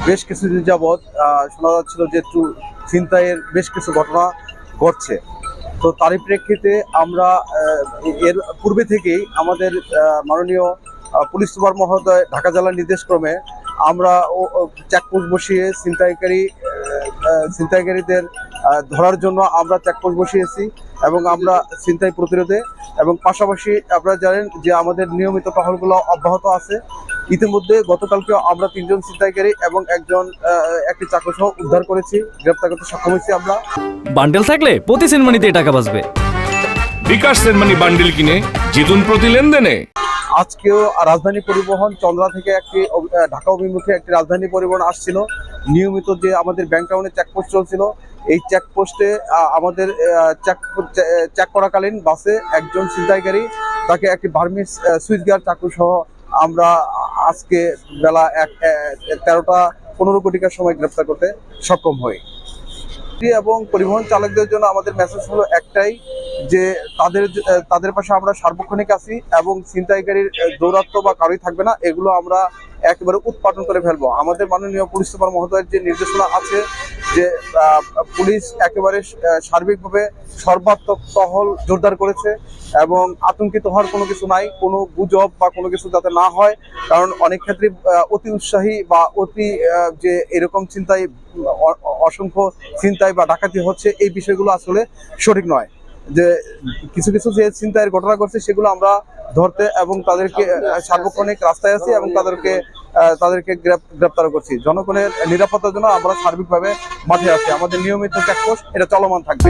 বেশ কিছুদিন যাবৎ শোনা যাচ্ছিল যে ছিনতাইয়ের বেশ কিছু ঘটনা ঘটছে। তো তারই প্রেক্ষিতে আমরা এর পূর্বে থেকেই আমাদের মাননীয় পুলিশ সুপার মহোদয় ঢাকা জেলার নির্দেশক্রমে আমরা চেকপোস্ট বসিয়ে ছিনতাইকারীদের ধরার জন্য আমরা চেকপোস্ট বসিয়েছি এবং আমরা ছিনতাই প্রতিরোধে এবং পাশাপাশি আপনারা জানেন যে আমাদের নিয়মিত টহলগুলো অব্যাহত আছে। ইতিমধ্যে গতকালকে আমরা 3 জন ছিনতাইকারী এবং একটি চাকু উদ্ধার করেছি, গ্রেপ্তার করতে সক্ষম হয়েছি আমরা। বান্ডেল থাকলে প্রতি সেনমানিতে টাকা বাঁচবে। বিকাশ সেনমানি বান্ডেল কিনে জিতুন প্রতি লেনদেনে। আজকেও রাজধানী পরিবহন চন্দ্রা থেকে ঢাকা অভিমুখে একটি রাজধানী পরিবহন আসছিল। নিয়মিত যে আমাদের ব্যাংক টাউনে চেকপোস্ট চলছিল, এই চেকপোস্টে আমাদের চেক করাকালীন বাসে একজন ছিনতাইকারী তাকে একটি বার্মিজ সুইচ গার্ড চাকু সহ আমরা আজকে বেলা 13টা 15 কোটিকার সময় গ্রেপ্তার করতে সক্ষম হই। এবং পরিবহন চালকদের জন্য আমাদের মেসেজ হলো একটাই, যে তাদের পাশে আমরা সার্বক্ষণিক আছি এবং ছিনতাইকারীর দৌরাত্ম্য বা কারোই থাকবে না, এগুলো আমরা একেবারে উৎপাদন করে ফেলবো। আমাদের মাননীয় পুলিশ সুপার মহোদয়ের যে নির্দেশনা আছে যে পুলিশ একেবারে সার্বিকভাবে সর্বাত্মক টহল জোরদার করেছে এবং আতঙ্কিত হওয়ার কোনো কিছু নাই, কোনো গুজব বা কোনো কিছু যাতে না হয়। কারণ অনেক ক্ষেত্রে অতি উৎসাহী বা অতি যে এরকম অসংখ্য ছিনতাই বা ডাকাতি হচ্ছে, এই বিষয়গুলো আসলে সঠিক নয়। যে কিছু যে ছিনতাইয়ের ঘটনা ঘটছে সেগুলো আমরা ধরতে এবং তাদেরকে সার্বক্ষণিক রাস্তায় আছি এবং তাদেরকে গ্রেপ্তার করছি। জনগণের নিরাপত্তার জন্য আমরা সার্বিকভাবে মাঠে আছি। আমাদের নিয়মিত চেকপোস্ট এটা চলমান থাকবে।